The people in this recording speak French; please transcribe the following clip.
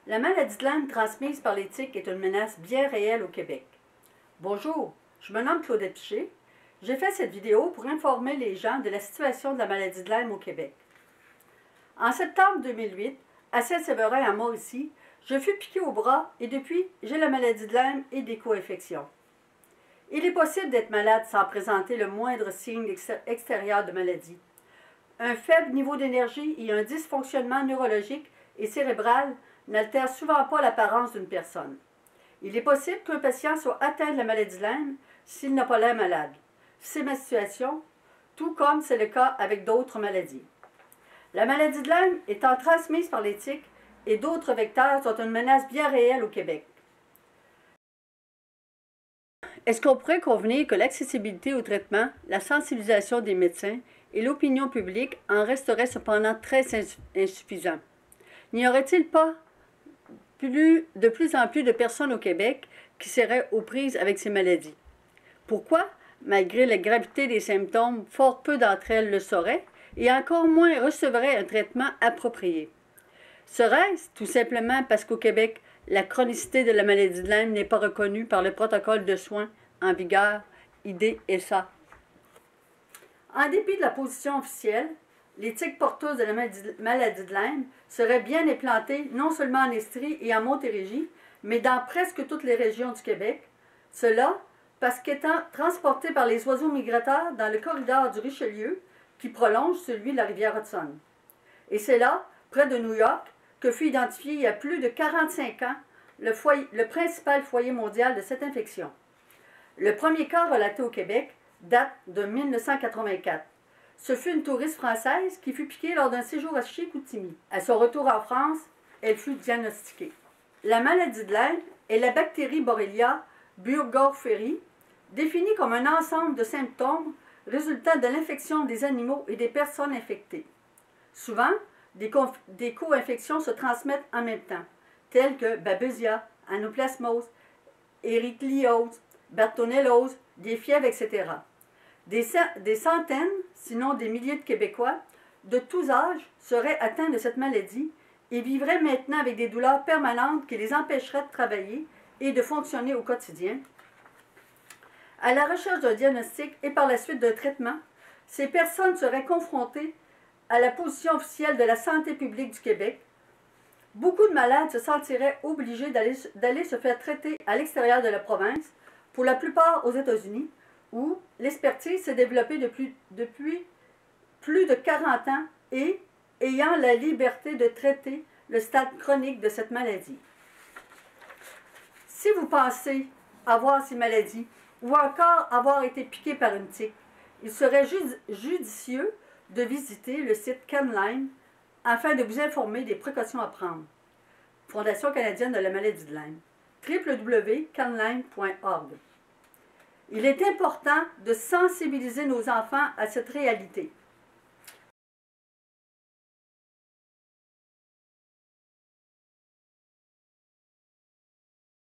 La maladie de Lyme transmise par les tiques est une menace bien réelle au Québec. Bonjour, je me nomme Claudette Piché. J'ai fait cette vidéo pour informer les gens de la situation de la maladie de Lyme au Québec. En septembre 2008, à Saint-Séverin, à Mauricie, je fus piqué au bras et depuis, j'ai la maladie de Lyme et des co-infections. Il est possible d'être malade sans présenter le moindre signe extérieur de maladie. Un faible niveau d'énergie et un dysfonctionnement neurologique et cérébral n'altèrent souvent pas l'apparence d'une personne. Il est possible qu'un patient soit atteint de la maladie de Lyme s'il n'a pas l'air malade. C'est ma situation, tout comme c'est le cas avec d'autres maladies. La maladie de Lyme étant transmise par les tiques et d'autres vecteurs sont une menace bien réelle au Québec. Est-ce qu'on pourrait convenir que l'accessibilité au traitement, la sensibilisation des médecins et l'opinion publique en resteraient cependant très insuffisants? N'y aurait-il pas de plus en plus de personnes au Québec qui seraient aux prises avec ces maladies? Pourquoi, malgré la gravité des symptômes, fort peu d'entre elles le sauraient et encore moins recevraient un traitement approprié? Serait-ce tout simplement parce qu'au Québec, la chronicité de la maladie de Lyme n'est pas reconnue par le protocole de soins en vigueur, IDSA? En dépit de la position officielle, les tiques porteuses de la maladie de Lyme seraient bien implantées non seulement en Estrie et en Montérégie, mais dans presque toutes les régions du Québec. Cela parce qu'étant transportées par les oiseaux migrateurs dans le corridor du Richelieu qui prolonge celui de la rivière Hudson. Et c'est là, près de New York, que fut identifié il y a plus de 45 ans le principal foyer mondial de cette infection. Le premier cas relaté au Québec date de 1984. Ce fut une touriste française qui fut piquée lors d'un séjour à Chicoutimi. À son retour en France, elle fut diagnostiquée. La maladie de Lyme est la bactérie Borrelia burgdorferi, définie comme un ensemble de symptômes résultant de l'infection des animaux et des personnes infectées. Souvent, des co-infections se transmettent en même temps, telles que babesia, anaplasmose, éricliose, bartonellose, des fièvres, etc. Des centaines, sinon des milliers de Québécois, de tous âges, seraient atteints de cette maladie et vivraient maintenant avec des douleurs permanentes qui les empêcheraient de travailler et de fonctionner au quotidien. À la recherche d'un diagnostic et par la suite d'un traitement, ces personnes seraient confrontées à la position officielle de la santé publique du Québec. Beaucoup de malades se sentiraient obligés d'aller se faire traiter à l'extérieur de la province, pour la plupart aux États-Unis, où l'expertise s'est développée depuis plus de 40 ans et ayant la liberté de traiter le stade chronique de cette maladie. Si vous pensez avoir ces maladies ou encore avoir été piqué par une tique, il serait judicieux de visiter le site CanLyme afin de vous informer des précautions à prendre. Fondation canadienne de la maladie de Lyme, www.canlyme.org. Il est important de sensibiliser nos enfants à cette réalité.